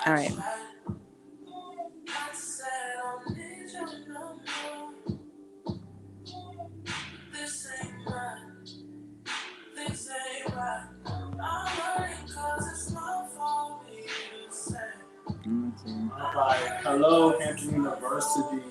All right. Alright, hello Hampton University.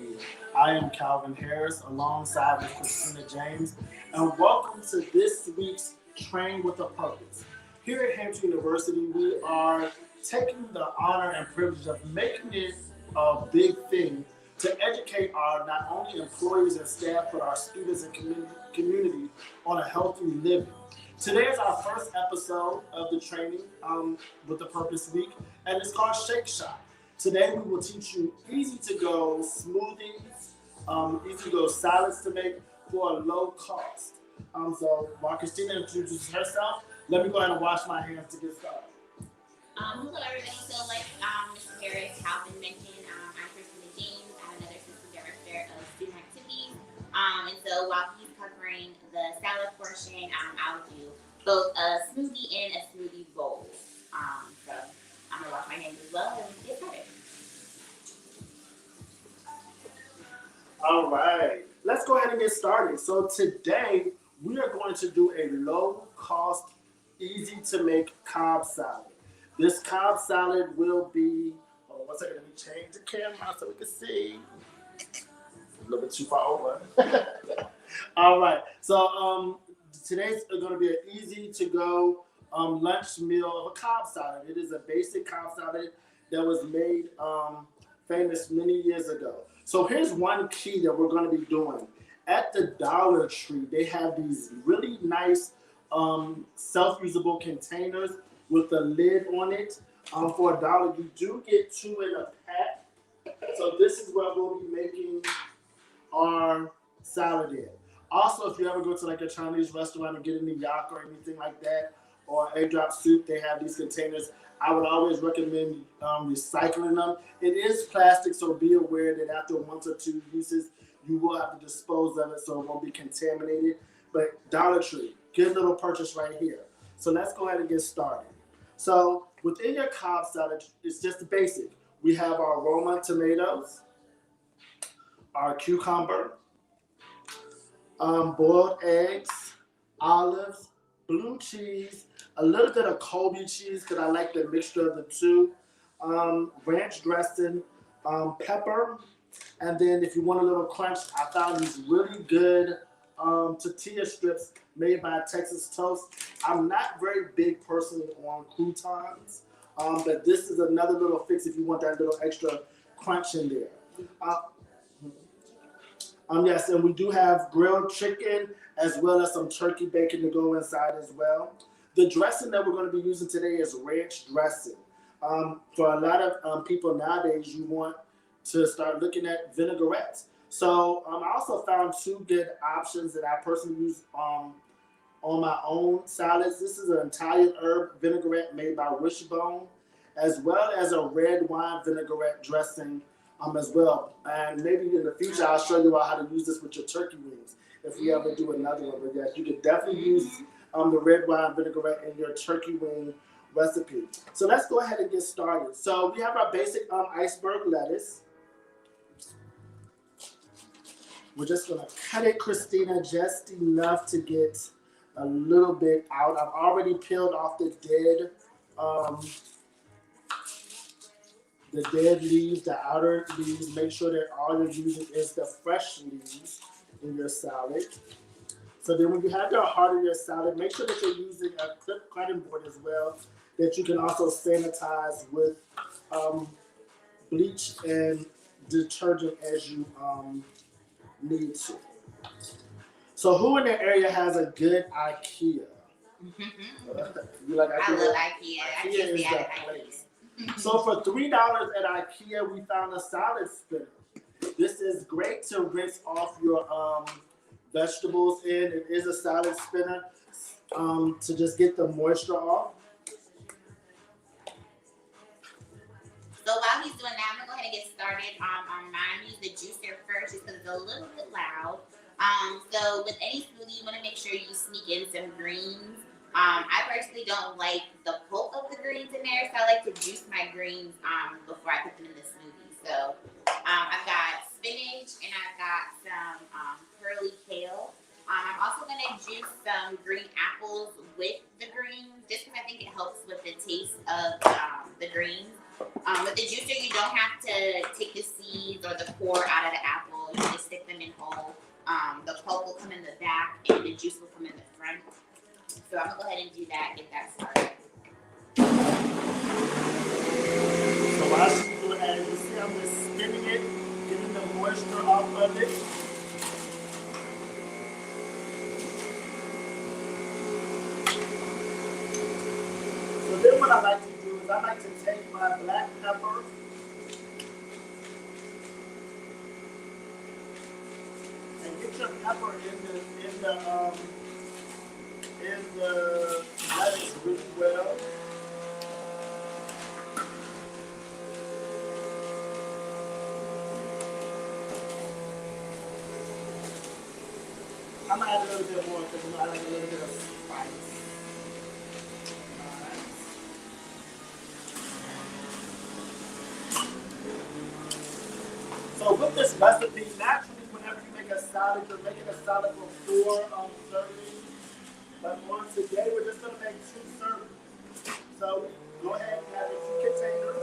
I am Calvin Harris alongside with Christina James, and welcome to this week's Train with a Purpose. Here at Hampton University, we are taking the honor and privilege of making it a big thing to educate our not only employees and staff, but our students and community on a healthy living. Today is our first episode of the training with the Purpose Week, and it's called Shake Shot. Today we will teach you easy to go smoothies, easy to go salads to make for a low cost. So while Christina introduces herself, let me go ahead and wash my hands to get started. Hello everybody. So like Mr. Harris, Calvin mentioned, I'm Christina James. I'm another assistant director of student activities. And so while he's covering the salad portion, I'll do both a smoothie and a smoothie bowl. So I'm gonna wash my hands as well and get started. All right, let's go ahead and get started. So today we are going to do a low cost, easy to make Cobb salad. This Cobb salad will be, hold on one second, let me change the camera so we can see. A little bit too far over. All right, so today's going to be an easy to go lunch meal of a Cobb salad. It is a basic Cobb salad that was made famous many years ago. So here's one key that we're going to be doing. At the Dollar Tree, they have these really nice self-usable containers with a lid on it. For $1, you do get 2 in a pack. So this is what we'll be making our salad in. Also, if you ever go to like a Chinese restaurant and get any yak or anything like that, or egg drop soup, they have these containers. I would always recommend recycling them. It is plastic, so be aware that after 1 or 2 uses, you will have to dispose of it so it won't be contaminated. But Dollar Tree, good little purchase right here. So let's go ahead and get started. So within your Cobb salad, it's just the basic. We have our Roma tomatoes, our cucumber, boiled eggs, olives, blue cheese, a little bit of Colby cheese because I like the mixture of the two, ranch dressing, pepper, and then if you want a little crunch, I found these really good tortilla strips made by Texas Toast. I'm not very big personally on croutons, but this is another little fix if you want that little extra crunch in there. Yes, and we do have grilled chicken as well as some turkey bacon to go inside as well. The dressing that we're going to be using today is ranch dressing. For a lot of people nowadays, you want to start looking at vinaigrettes. So I also found 2 good options that I personally use on my own salads. This is an Italian herb vinaigrette made by Wishbone, as well as a red wine vinaigrette dressing as well. And maybe in the future, I'll show you how to use this with your turkey wings if we ever do another one. But yes, you can definitely use the red wine vinaigrette in your turkey wing recipe. So let's go ahead and get started. So we have our basic iceberg lettuce. We're just going to cut it, Christina, just enough to get a little bit out. I've already peeled off the dead leaves, the outer leaves. Make sure that all you're using is the fresh leaves in your salad. So then when you have the heart of your salad, make sure that you're using a clip cutting board as well, that you can also sanitize with bleach and detergent as you need to. So who in the area has a good IKEA? You like IKEA? I love IKEA. IKEA is the place. So for $3 at IKEA, we found a salad spinner. This is great to rinse off your vegetables in. It is a salad spinner to just get the moisture off. So while he's doing that, I'm gonna go ahead and get started on mine. Use the juicer first just because it's a little bit loud. So with any smoothie, you want to make sure you sneak in some greens. I personally don't like the pulp of the greens in there, so I like to juice my greens before I put them in the smoothie. So I've got spinach and I've got some curly kale. I'm also going to juice some green apples with the greens just because I think it helps with the taste of the greens. With the juicer, you don't have to take the seeds or the core out of the apple. You can just stick them in whole. The pulp will come in the back and the juice will come in the front. So I'm gonna go ahead and do that, get that started. So while she's doing that, you see I'm just spinning it, getting the moisture off of it. So then what I like to do is I like to take my black pepper and get your pepper in the lettuce really well. I'm gonna add a little bit more because I like a little bit of spice. So with this recipe, naturally, whenever you make a salad, you're making a salad for 4 servings. But on today, we're just gonna make 2 servings. So go ahead and have your 2 containers.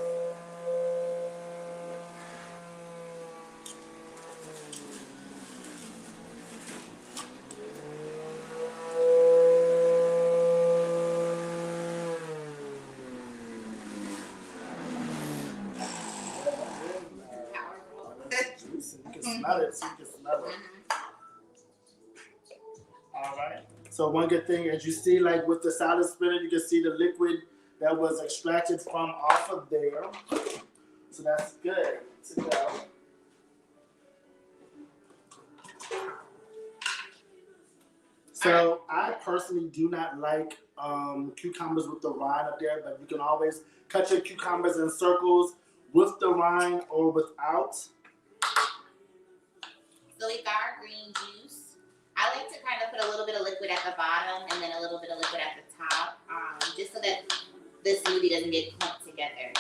You can smell it, so you can smell it. All right. So one good thing, as you see, like with the salad spinner, you can see the liquid that was extracted from off of there. So that's good to go. So I personally do not like cucumbers with the rind up there, but you can always cut your cucumbers in circles with the rind or without. So we got our green juice. I like to kind of put a little bit of liquid at the bottom and then a little bit of liquid at the top, just so that the smoothie doesn't get clumped together.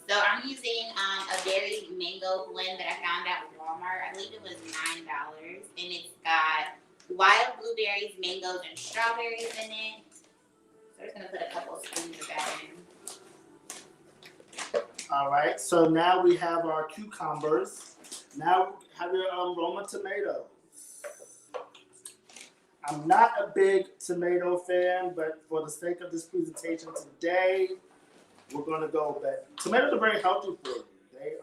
So I'm using a berry mango blend that I found at Walmart. I believe it was $9, and it's got wild blueberries, mangoes, and strawberries in it. So I'm just gonna put a couple of spoons of that in. All right. So now we have our cucumbers. Now have your Roma tomatoes. I'm not a big tomato fan, but for the sake of this presentation today, we're gonna go back. Tomatoes are very healthy for you. They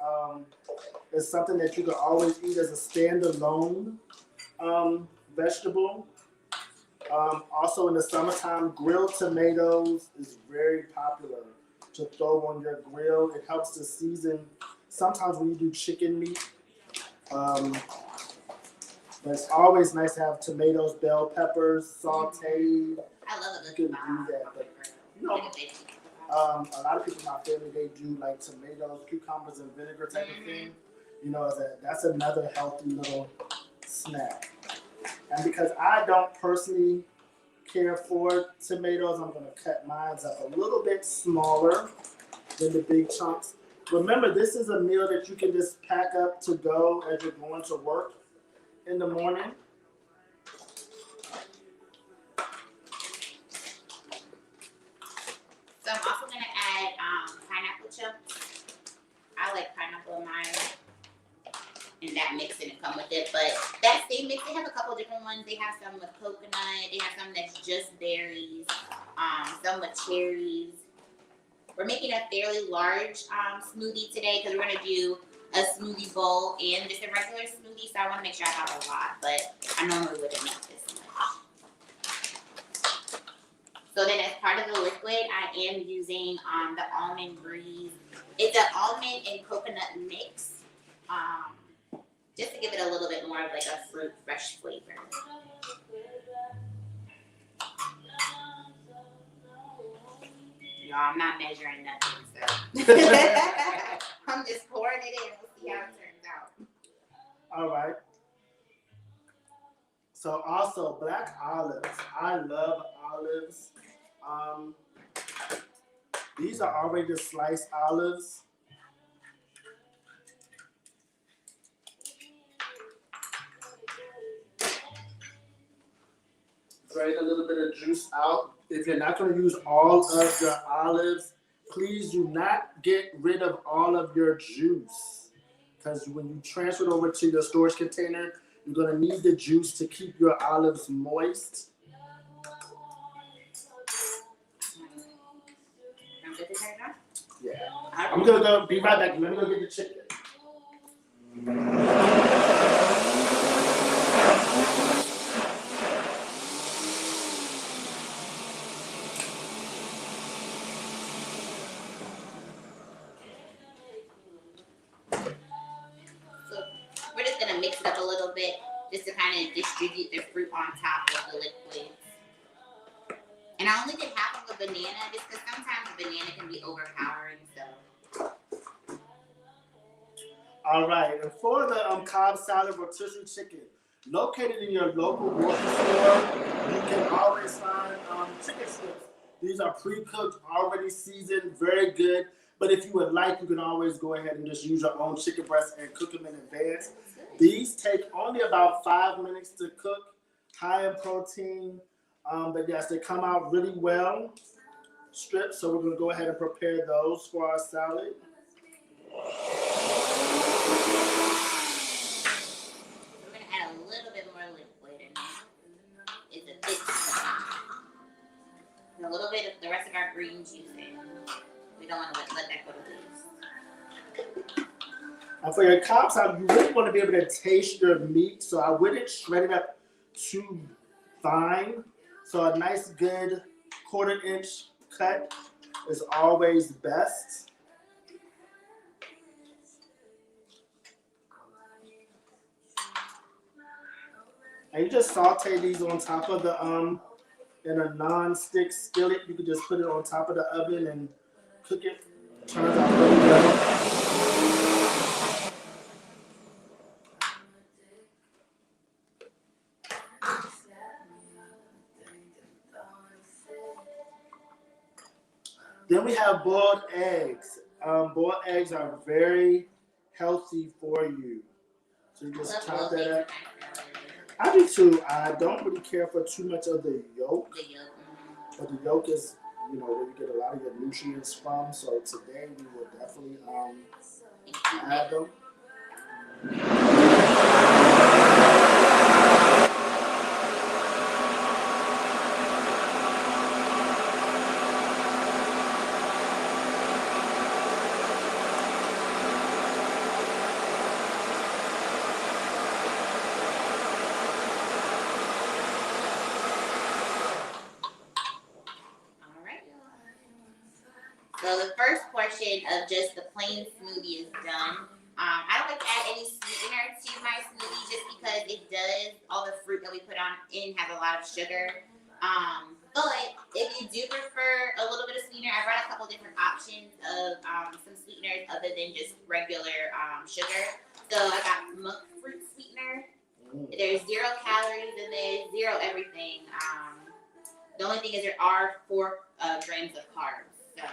it's something that you can always eat as a standalone vegetable. Also in the summertime, grilled tomatoes is very popular to throw on your grill. It helps to season. Sometimes when you do chicken meat, but it's always nice to have tomatoes, bell peppers, sauteed. I love a You good can do that, but you know, a a lot of people in my family, they do like tomatoes, cucumbers, and vinegar type of thing. You know, that's another healthy little snack. And because I don't personally care for tomatoes, I'm going to cut mine up a little bit smaller than the big chunks. Remember, this is a meal that you can just pack up to go as you're going to work in the morning. So I'm also going to add pineapple chunks. I like pineapple in mine. And that mix didn't come with it, but that same mix, they have a couple different ones. They have some with coconut, they have some that's just berries, some with cherries. We're making a fairly large smoothie today because we're gonna do a smoothie bowl and just a regular smoothie, so I wanna make sure I have a lot, but I normally wouldn't make this much. So then as part of the liquid, I am using the Almond Breeze. It's an almond and coconut mix. Just to give it a little bit more of like a fruit fresh flavor. Y'all, I'm not measuring nothing, so I'm just pouring it in. We'll see how it turns out. All right. So also black olives. I love olives. Um, these are already the sliced olives. Drain a little bit of juice out. If you're not going to use all of your olives, please do not get rid of all of your juice. Because when you transfer it over to your storage container, you're going to need the juice to keep your olives moist. Yeah. I'm going to go be right back. Let me go get the chicken. We're just gonna mix it up a little bit just to kind of distribute the fruit on top of the liquid. And I only did half of a banana just because sometimes a banana can be overpowering. So. All right, and for the Cobb salad rotisserie chicken, located in your local grocery store, you can always find chicken strips. These are pre-cooked, already seasoned, very good. But if you would like, you can always go ahead and just use your own chicken breast and cook them in advance. These take only about 5 minutes to cook, high in protein. But yes, they come out really well, stripped. So we're gonna go ahead and prepare those for our salad. We're gonna add a little bit more liquid in it. It's a thick stuff. And a little bit of the rest of our green juice in. We don't want to let that go to waste. And for your Cobb salad, you really want to be able to taste your meat, so I wouldn't shred it up too fine. So a nice, good 1/4 inch cut is always best. And you just saute these on top of the in a non-stick skillet. You could just put it on top of the oven and cook it. Turns out really well. Then we have boiled eggs. Boiled eggs are very healthy for you. So you just chop that up. I do too. I don't really care for too much of the yolk. But the yolk is, where you get a lot of your nutrients from. So today we will definitely add them. So the first portion of just the plain smoothie is done. I don't like to add any sweetener to my smoothie just because it does, all the fruit that we put on in has a lot of sugar. But if you do prefer a little bit of sweetener, I brought a couple different options of some sweeteners other than just regular sugar. So I got monk fruit sweetener. There's 0 calories and there's 0 everything. The only thing is there are 4 grams of carbs. So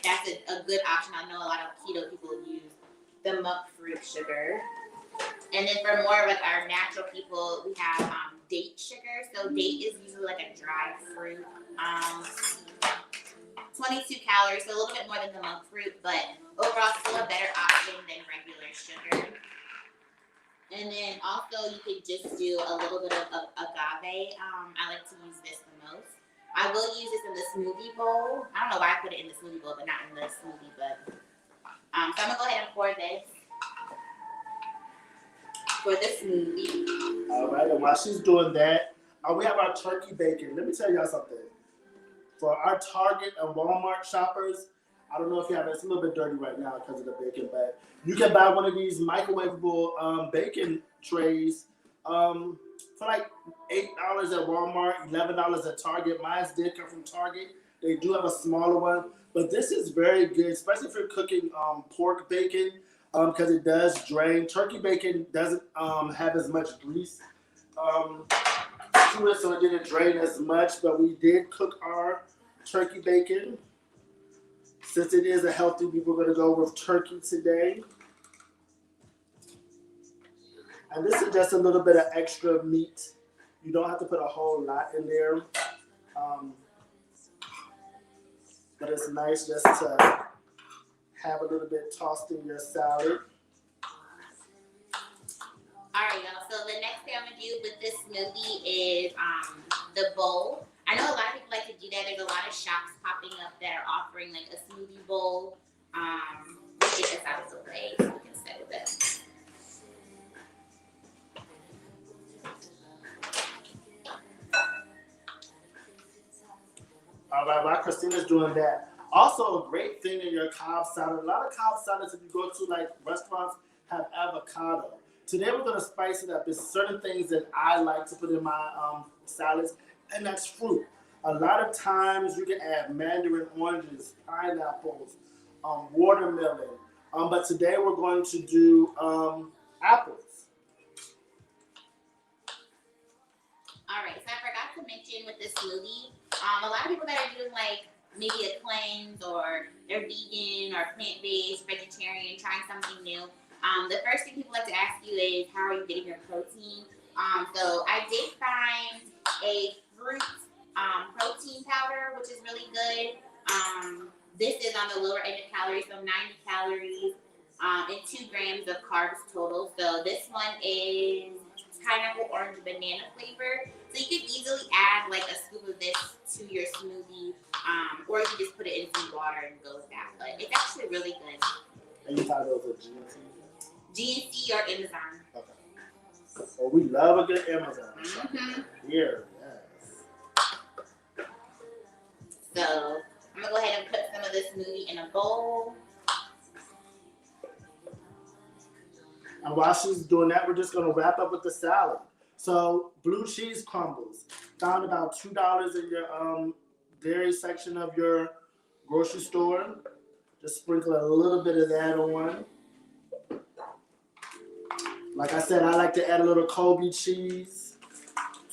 that's a good option. I know a lot of keto people use the monk fruit sugar. And then for more of like our natural people, we have date sugar. So date is usually like a dry fruit. 22 calories, so a little bit more than the monk fruit, but overall still a better option than regular sugar. And then also you could just do a little bit of agave. I like to use this the most. I will use this in the smoothie bowl. I don't know why I put it in the smoothie bowl, but not in the smoothie. But so I'm gonna go ahead and pour this for the smoothie. All right, and while she's doing that, we have our turkey bacon. Let me tell y'all something. For our Target and Walmart shoppers, I don't know if you have it. It's a little bit dirty right now because of the bacon, but you can buy one of these microwavable bacon trays for like $8 at Walmart, $11 at Target. Mine did come from Target. They do have a smaller one, but this is very good, especially if you're cooking pork bacon because it does drain. Turkey bacon doesn't have as much grease. to it so it didn't drain as much, but we did cook our turkey bacon. Since it is a healthy week, we're going to go with turkey today. And this is just a little bit of extra meat. You don't have to put a whole lot in there. But it's nice just to have a little bit tossed in your salad. Alright, y'all. So the next thing I'm gonna do with this smoothie is the bowl. I know a lot of people like to do that. There's a lot of shops popping up that are offering like a smoothie bowl. Let's get this out of the way so we can settle this. All right, while Christina's doing that. Also, a great thing in your Cobb salad. A lot of Cobb salads, if you go to like restaurants, have avocado. Today we're gonna spice it up. There's certain things that I like to put in my salads, and that's fruit. A lot of times you can add mandarin oranges, pineapples, watermelon. But today we're going to do apples. All right, so I forgot to mention with this smoothie, a lot of people that are doing like maybe a cleanse or they're vegan or plant-based, vegetarian, trying something new. The first thing people like to ask you is, how are you getting your protein? So I did find a fruit protein powder, which is really good. This is on the lower end of calories, so 90 calories and 2 grams of carbs total. So this one is pineapple, orange, banana flavor. So you could easily add like a scoop of this to your smoothie, or you can just put it in some water and go with that. But it's actually really good. And you thought those were GNC? GNC or Amazon. Okay. Well, we love a good Amazon. Mm-hmm. Here, yes. So I'm gonna go ahead and put some of this smoothie in a bowl. And while she's doing that, we're just gonna wrap up with the salad. So blue cheese crumbles, found about $2 in your dairy section of your grocery store. Just sprinkle a little bit of that on. Like I said, I like to add a little Colby cheese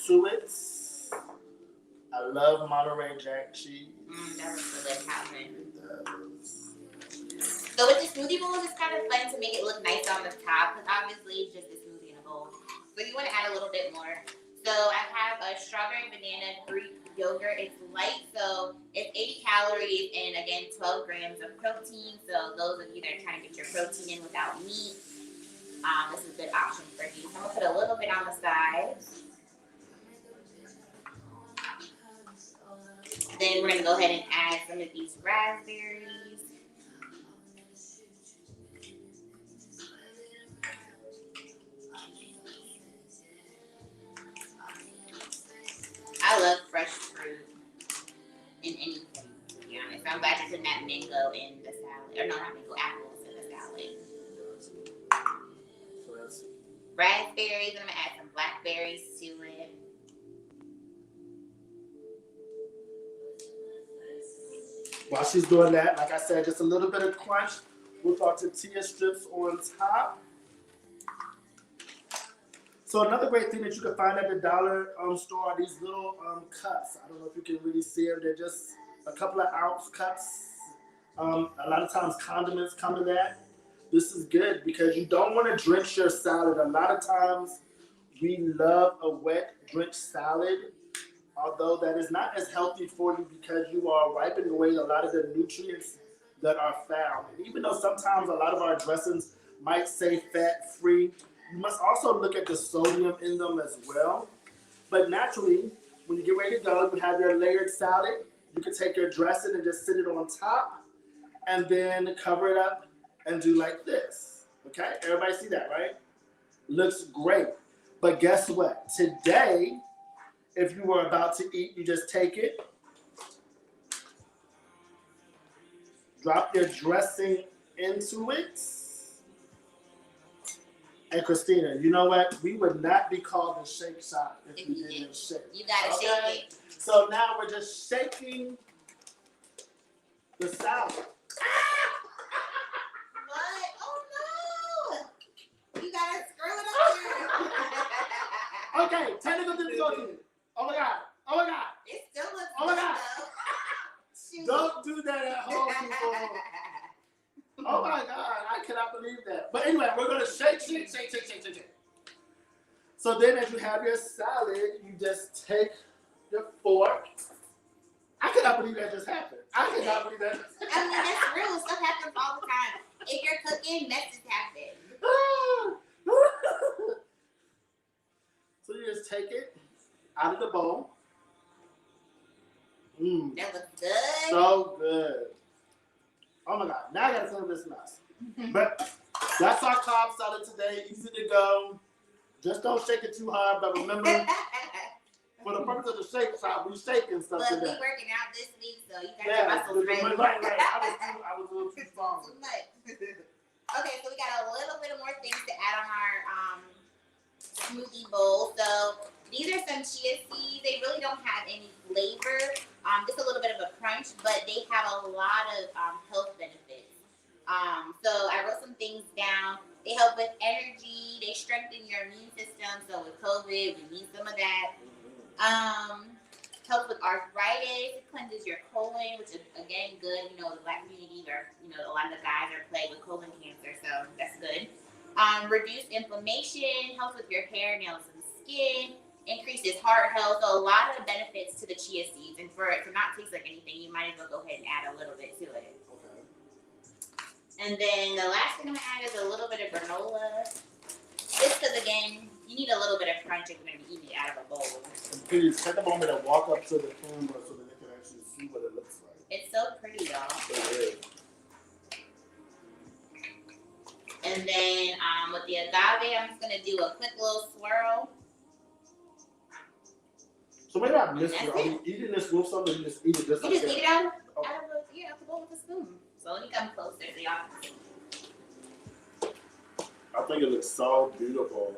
to it. I love Monterey Jack cheese. That was really Calvin. So with the smoothie bowl, it's kind of fun to make it look nice on the top, because obviously it's just a smoothie in a bowl. So you want to add a little bit more. So I have a strawberry banana Greek yogurt. It's light, so it's 80 calories and again 12 grams of protein. So those of you that are trying to get your protein in without meat, this is a good option for you. So I'm gonna put a little bit on the side. Then we're gonna go ahead and add some of these raspberries. I love fresh fruit in anything, to be honest. I'm glad to put that mango in the salad. Or no, not mango, apples in the salad. So that's Raspberries, and I'm gonna add some blackberries to it. while she's doing that, like I said, just a little bit of crunch with our tortilla strips on top. So another great thing that you can find at the dollar store are these little cups. I don't know if you can really see them. They're just a couple of ounce cups. A lot of times condiments come in that. This is good because you don't want to drench your salad. A lot of times we love a wet drenched salad, although that is not as healthy for you because you are wiping away a lot of the nutrients that are found. And even though sometimes a lot of our dressings might say fat-free, you must also look at the sodium in them as well. But naturally, when you get ready to go, you have your layered salad. You can take your dressing and just sit it on top and then cover it up and do like this. Okay? Everybody see that, right? Looks great. But guess what? Today, if you were about to eat, you just take it, drop your dressing into it. And Christina, you know what? We would not be called the Shake Shop if we didn't shake. You gotta shake it. So now we're just shaking the salad. What? Oh no! You gotta screw it up there. Okay, technical difficulty. do that at home, people. Oh my God, I cannot believe that. But anyway, we're gonna shake. So then as you have your salad, you just take your fork. I cannot believe that just happened. I cannot believe that just I mean, that's real. Stuff happens all the time. If you're cooking, messes happen. So you just take it out of the bowl. Mmm. That looks good. So good. Oh my God. Now I gotta clean this mess. But that's our Cobb salad today. Easy to go. Just don't shake it too hard. But remember, for the purpose of the shake shop, we shaking stuff But we today. working out this week, so you got Yeah, your muscles ready. right. I was a little too strong. Too much. Okay, so we got a little bit more things to add on our smoothie bowl. So these are some chia seeds. They really don't have any flavor. Just a little bit of a crunch, but they have a lot of health benefits. So I wrote some things down. They help with energy. They strengthen your immune system. So with COVID, we need some of that. Helps with arthritis. It cleanses your colon, which is again good. You know, the Black community or a lot of the guys are plagued with colon cancer, so that's good. Reduce inflammation. Helps with your hair, nails, and skin. Increases heart health. So a lot of benefits to the chia seeds, and for it to not taste like anything, you might as well go ahead and add a little bit to it. And then the last thing I'm gonna add is a little bit of granola. Just because, again, you need a little bit of crunch if you're gonna be eating it out of a bowl. And please take a moment and walk up to the camera so that they can actually see what it looks like. It's so pretty, y'all. It is. And then with the agave, I'm just gonna do a quick little swirl. So maybe I missed That's it. Are we eating this with something? You just eat it just You like just that? eat it out of the bowl with a spoon. So let me come closer so y'all can see. I think it looks so beautiful.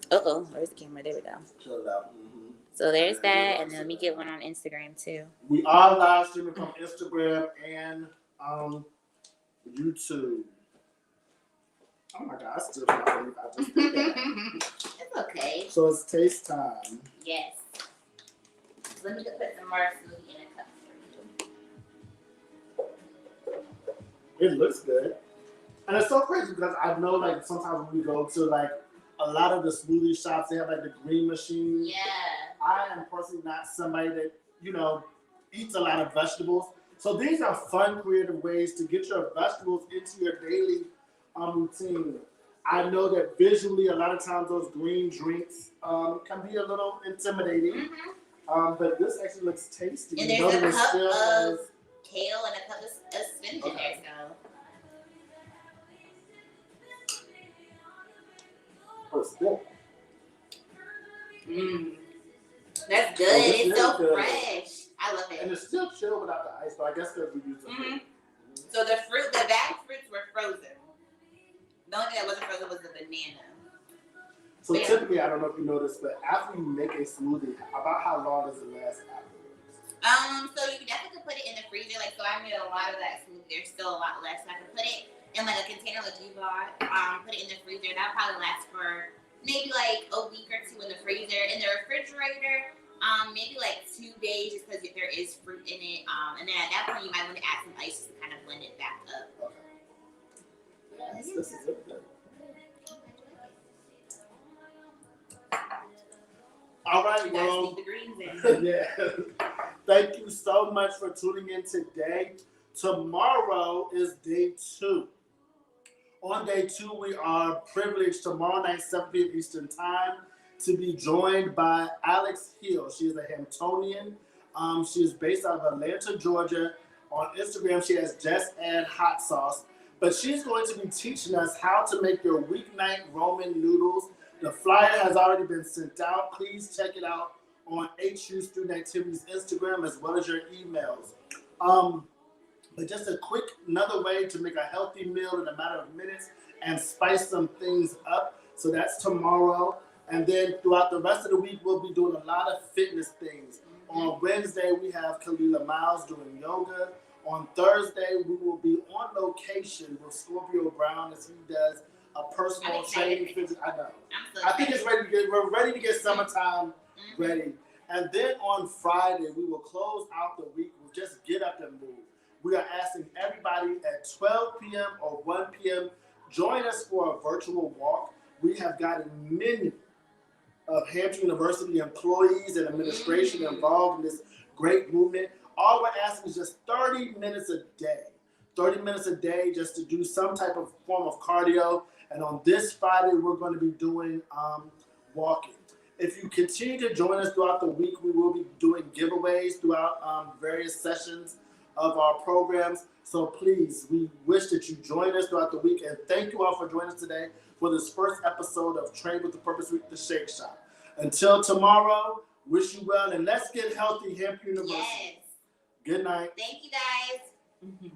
Where's the camera? There we go. Chill out. Mm-hmm. So there's that, and then let me get one on Instagram too. We are live streaming from Instagram and YouTube. Oh my God, I still can't believe I just did that. It's okay. So it's taste time. Yes. Let me just put some more smoothie in a cup for you. It looks good. And it's so crazy because I know like sometimes when we go to like a lot of the smoothie shops, they have like the green machine. Yeah. I am personally not somebody that, eats a lot of vegetables. So these are fun, creative ways to get your vegetables into your daily routine. I know that visually, a lot of times those green drinks can be a little intimidating. Mm-hmm. But this actually looks tasty. And there's a cup of kale and a cup of spinach in there, so. Oh, still. That's good. Oh, this it's is so good. fresh. I love And it. it's still chill without the ice, but I guess because we use it. Mm-hmm. So the bagged fruits were frozen. The only thing that wasn't frozen was the banana. So Yeah. typically, I don't know if you know this, but after you make a smoothie, about how long does it last afterwards? So you definitely could put it in the freezer. Like, so I made a lot of that smoothie. There's still a lot left. So I could put it in like a container like you bought. Put it in the freezer. That'll probably last for maybe like a week or two in the freezer. In the refrigerator, maybe like 2 days just because there is fruit in it. And then at that point, you might want to add some ice to kind of blend it back up. Okay. Yes, this is it. All right, You gotta well, sneak the greens in. yeah. Thank you so much for tuning in today. Tomorrow is day 2. On day 2, we are privileged tomorrow night, 7 p.m. Eastern Time, to be joined by Alex Hill. She is a Hamptonian. She is based out of Atlanta, Georgia. On Instagram, she has Just Add Hot Sauce. But she's going to be teaching us how to make your weeknight Roman noodles. The flyer has already been sent out. Please check it out on HU Student Activities Instagram as well as your emails. But just another way to make a healthy meal in a matter of minutes and spice some things up. So that's tomorrow. And then throughout the rest of the week, we'll be doing a lot of fitness things. On Wednesday, we have Kalila Miles doing yoga. On Thursday, we will be on location with Scorpio Brown as he does a personal training. I know. I think it's ready to get. We're ready to get summertime ready. And then on Friday, we will close out the week with just Get Up and Move. we are asking everybody at 12 p.m. or 1 p.m. join us for a virtual walk. We have gotten many of Hampshire University employees and administration involved in this great movement. All we're asking is just 30 minutes a day. 30 minutes a day just to do some type of form of cardio. And on this Friday, we're going to be doing walking. If you continue to join us throughout the week, we will be doing giveaways throughout various sessions of our programs. So please, we wish that you join us throughout the week. And thank you all for joining us today for this first episode of Train with the Purpose Week, the Shake Shop. Until tomorrow, wish you well, and let's get healthy, Hampshire University. Yes. Good night. Thank you, guys.